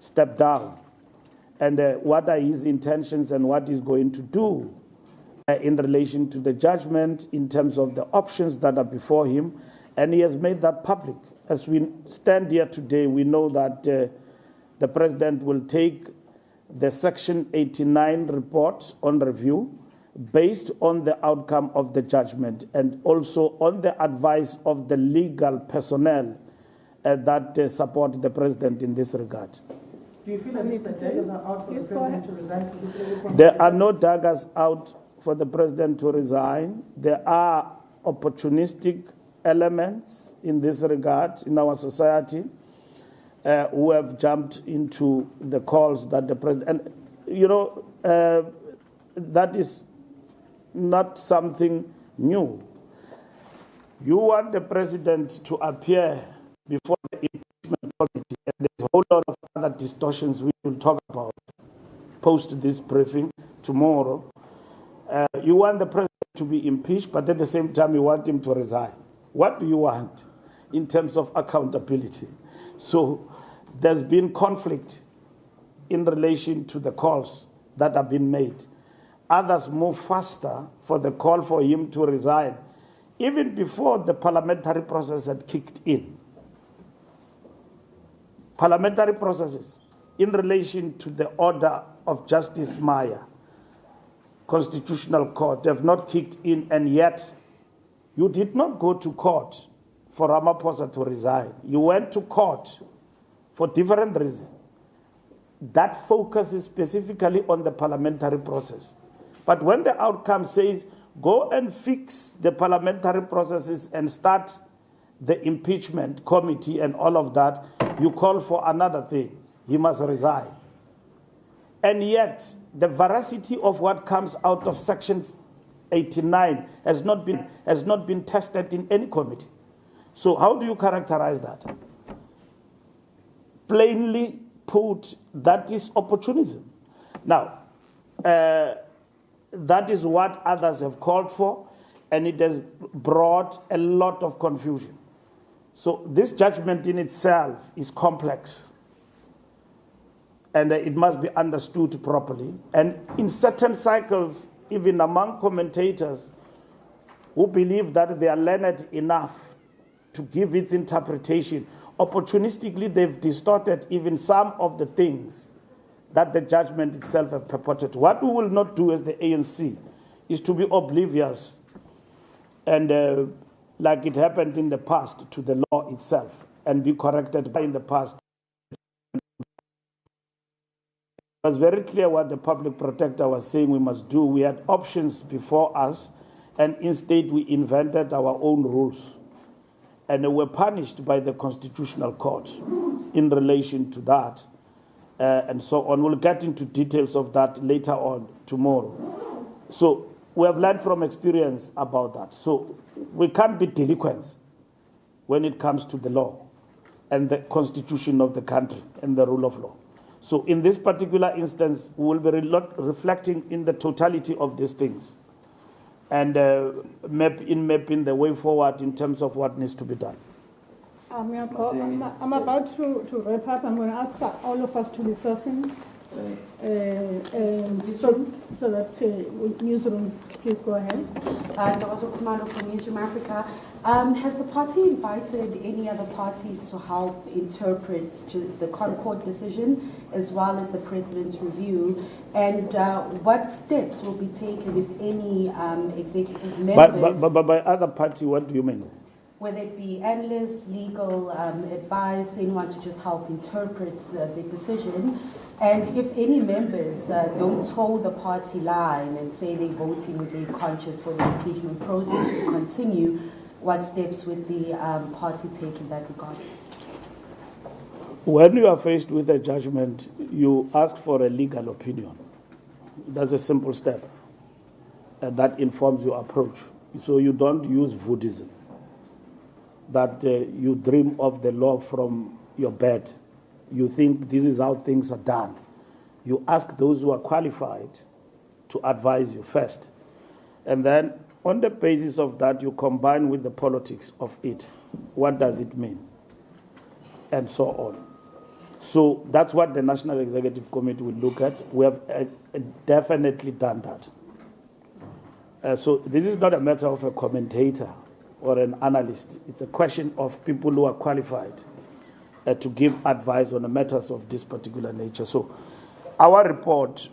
step down, and what are his intentions and what he's going to do in relation to the judgment in terms of the options that are before him, and he has made that public. As we stand here today, we know that the President will take the Section 89 report on review based on the outcome of the judgment and also on the advice of the legal personnel that support the President in this regard. Do you feel that the daggers are out for the President to resign? There are no daggers out for the President to resign. There are opportunistic elements in this regard in our society who have jumped into the calls that the President... And, that is not something new. You want the President to appear before the impeachment committee, and there's a whole lot of other distortions we will talk about post this briefing tomorrow. You want the President to be impeached, but at the same time you want him to resign. What do you want in terms of accountability? So there's been conflict in relation to the calls that have been made. Others move faster for the call for him to resign, even before the parliamentary process had kicked in. Parliamentary processes in relation to the order of Justice Maya, Constitutional Court, have not kicked in, and yet you did not go to court for Ramaphosa to resign. You went to court for different reasons. That focuses specifically on the parliamentary process. But when the outcome says, go and fix the parliamentary processes and start the impeachment committee and all of that, you call for another thing. He must resign. And yet, the veracity of what comes out of Section 89 has not been tested in any committee. So how do you characterize that? Plainly put, that is opportunism. Now, that is what others have called for, and it has brought a lot of confusion. So this judgment in itself is complex, and it must be understood properly. And in certain cycles, even among commentators who believe that they are learned enough to give its interpretation, opportunistically they've distorted even some of the things that the judgment itself have purported. What we will not do as the ANC is to be oblivious and like it happened in the past to the law itself and be corrected by in the past. It was very clear what the public protector was saying we must do. We had options before us, and instead we invented our own rules. And were punished by the Constitutional Court in relation to that, and so on. We'll get into details of that later on tomorrow. So we have learned from experience about that. So we can't be delinquents when it comes to the law and the constitution of the country and the rule of law. So in this particular instance, we will be reflecting in the totality of these things and mapping the way forward in terms of what needs to be done. I'm about to wrap up. I'm going to ask all of us to listen so that newsroom, please go ahead. Also Commando from Newsroom Africa. Has the party invited any other parties to help interpret the Concord decision as well as the President's review? And what steps will be taken, if any, executive members... But by other party, what do you mean? Whether it be analysts, legal advice, anyone to just help interpret the decision. And if any members don't toe the party line and say they're voting with their conscience for the impeachment process to continue, what steps would the party take in that regard? When you are faced with a judgment, you ask for a legal opinion. That's a simple step. And that informs your approach. So you don't use voodism, that you dream of the law from your bed. You think this is how things are done. You ask those who are qualified to advise you first. And then on the basis of that, you combine with the politics of it. What does it mean? And so on. So that's what the National Executive Committee will look at. We have definitely done that. So this is not a matter of a commentator or an analyst. It's a question of people who are qualified to give advice on the matters of this particular nature. So our report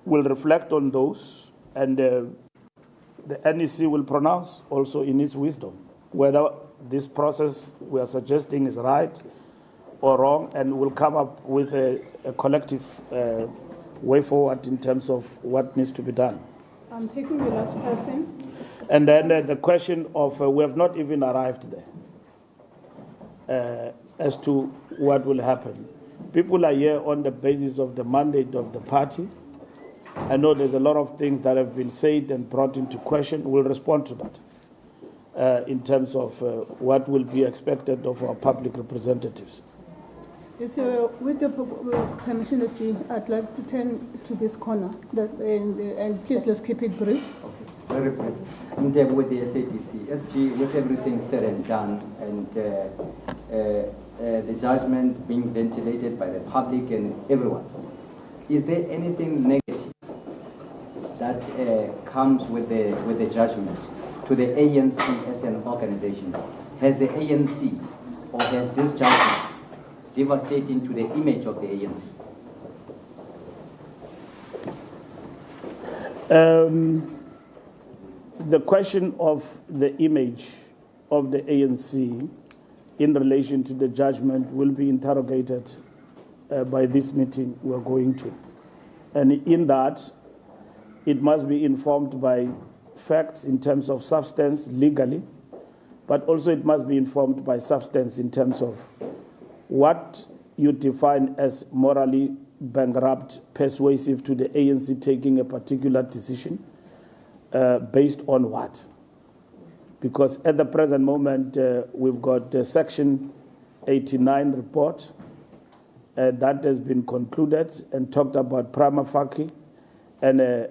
will reflect on those, and the NEC will pronounce also in its wisdom whether this process we are suggesting is right or wrong, and will come up with a collective way forward in terms of what needs to be done. I'm taking the last person. And then the question of, we have not even arrived there as to what will happen. People are here on the basis of the mandate of the party. I know there's a lot of things that have been said and brought into question. We'll respond to that in terms of what will be expected of our public representatives. So, with the permission, I'd like to turn to this corner, and please let's keep it brief. Okay. Very brief. In terms with the SADC, SG, with everything said and done, and the judgment being ventilated by the public and everyone, is there anything negative that comes with the judgment to the ANC as an organization? Has the ANC, or has this judgment devastating to the image of the ANC? The question of the image of the ANC in relation to the judgment will be interrogated by this meeting we're going to. And in that, it must be informed by facts in terms of substance legally, but also it must be informed by substance in terms of what you define as morally bankrupt, persuasive to the ANC taking a particular decision based on what? Because at the present moment, we've got the Section 89 report that has been concluded and talked about prima facie and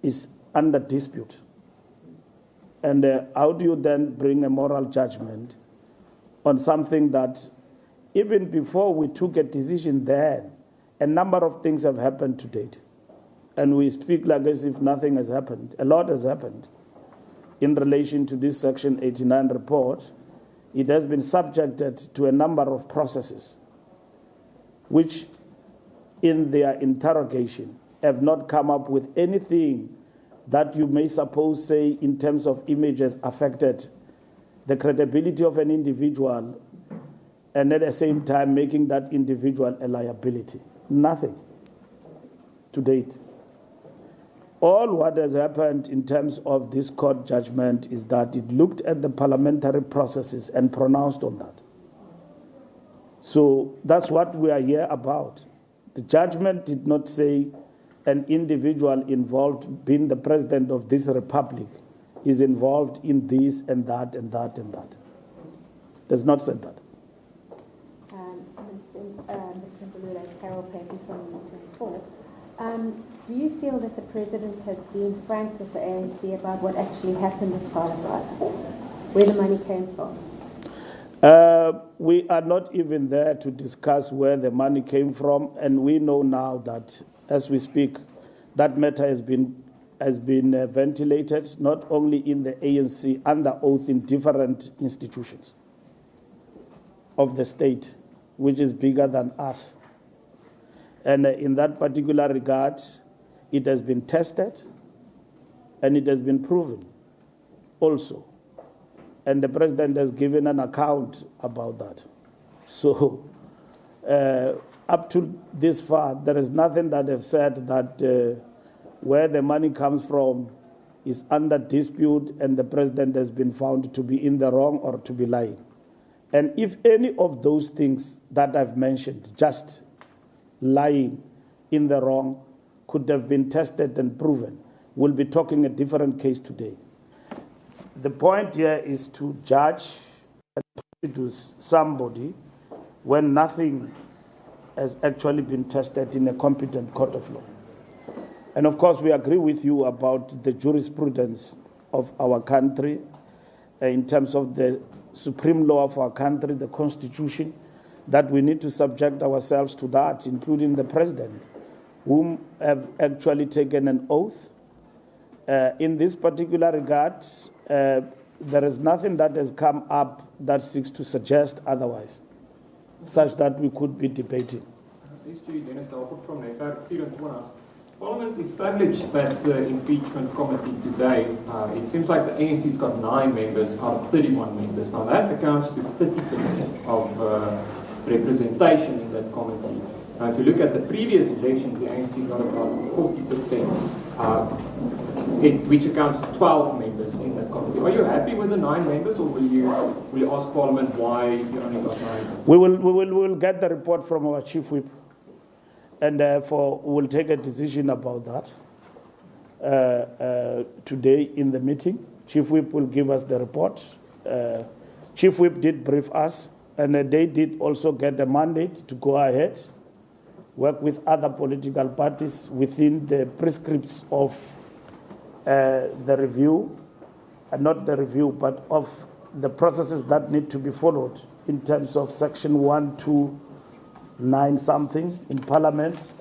is under dispute. And how do you then bring a moral judgment on something that even before we took a decision then, a number of things have happened to date. And we speak like as if nothing has happened. A lot has happened in relation to this Section 89 report. It has been subjected to a number of processes which in their interrogation have not come up with anything that you may suppose say in terms of images affected the credibility of an individual and at the same time making that individual a liability. Nothing to date. All what has happened in terms of this court judgment is that it looked at the parliamentary processes and pronounced on that. So that's what we are here about. The judgment did not say an individual involved, being the president of this republic, is involved in this and that and that and that. It does not say that. Mr. Mbalula, Carol Patton from News 24. Do you feel that the president has been frank with the ANC about what actually happened with Phala, where the money came from? We are not even there to discuss where the money came from, and we know now that, as we speak, that matter has been ventilated not only in the ANC, under oath in different institutions of the state, which is bigger than us. And in that particular regard, it has been tested and it has been proven also. And the president has given an account about that. So up to this far, there is nothing that have said that where the money comes from is under dispute and the president has been found to be in the wrong or to be lying. And if any of those things that I've mentioned, just lying, in the wrong, could have been tested and proven, we'll be talking a different case today. The point here is to judge and prosecute somebody when nothing has actually been tested in a competent court of law. And of course, we agree with you about the jurisprudence of our country in terms of the supreme law of our country, the Constitution, that we need to subject ourselves to that, including the president, whom have actually taken an oath. In this particular regard, there is nothing that has come up that seeks to suggest otherwise, such that we could be debating. SG Dennis Dalport from Netwerk 24. Parliament established that impeachment committee today. It seems like the ANC's got 9 members out of 31 members. Now that accounts to 30% of representation in that committee. Now if you look at the previous elections, the ANC got about 40%, which accounts to 12 members in that committee. Are you happy with the 9 members, or will you ask Parliament why you only got 9? We will get the report from our Chief Whip, and therefore we will take a decision about that today in the meeting. Chief Whip will give us the report. Chief Whip did brief us, and they did also get a mandate to go ahead, work with other political parties within the prescripts of the review, and not the review, but of the processes that need to be followed in terms of Section 129 something in Parliament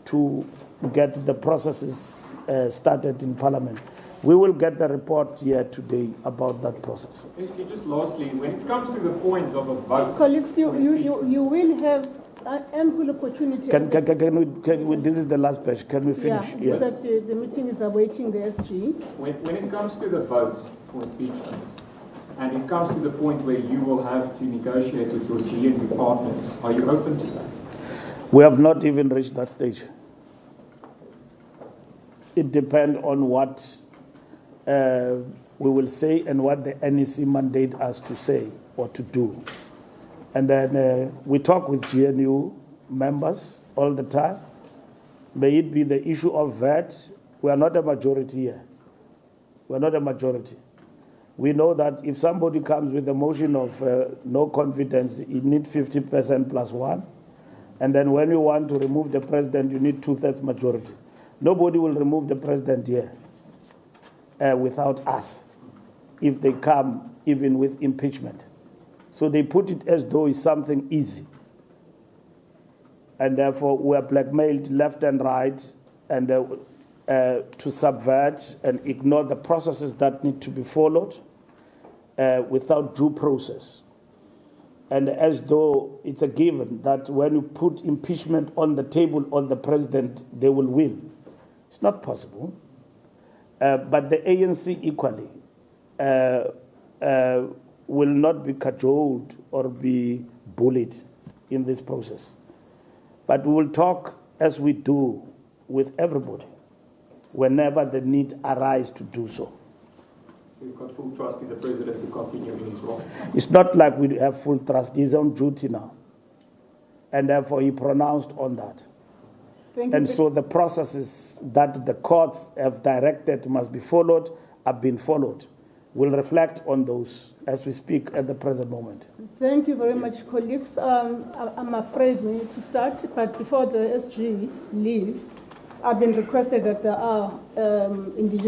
to get the processes started in Parliament. We will get the report here today about that process. Just lastly, when it comes to the point of a vote... Colleagues, you will have ample opportunity... This is the last page. Can we finish? Yeah, that the meeting is awaiting the SG. When it comes to the vote for impeachment, and it comes to the point where you will have to negotiate with your GNU partners, are you open to that? We have not even reached that stage. It depends on what we will say and what the NEC mandate us to say or to do. And then we talk with GNU members all the time. May it be the issue of VAT. We are not a majority here. We are not a majority. We know that if somebody comes with a motion of no confidence, you need 50% plus 1. And then when you want to remove the president, you need 2/3 majority. Nobody will remove the president here without us if they come even with impeachment. So they put it as though it's something easy. And therefore we are blackmailed left and right and to subvert and ignore the processes that need to be followed without due process. And as though it's a given that when you put impeachment on the table on the president, they will win. It's not possible. But the ANC equally will not be cajoled or be bullied in this process. But we will talk as we do with everybody whenever the need arises to do so. So you've got full trust in the president to continue in his role? It's not like we have full trust. He's on duty now. And therefore he pronounced on that. And so the processes that the courts have directed must be followed have been followed. We'll reflect on those as we speak at the present moment. Thank you very much, colleagues. I'm afraid we need to start, but before the SG leaves, I've been requested that there are indigenous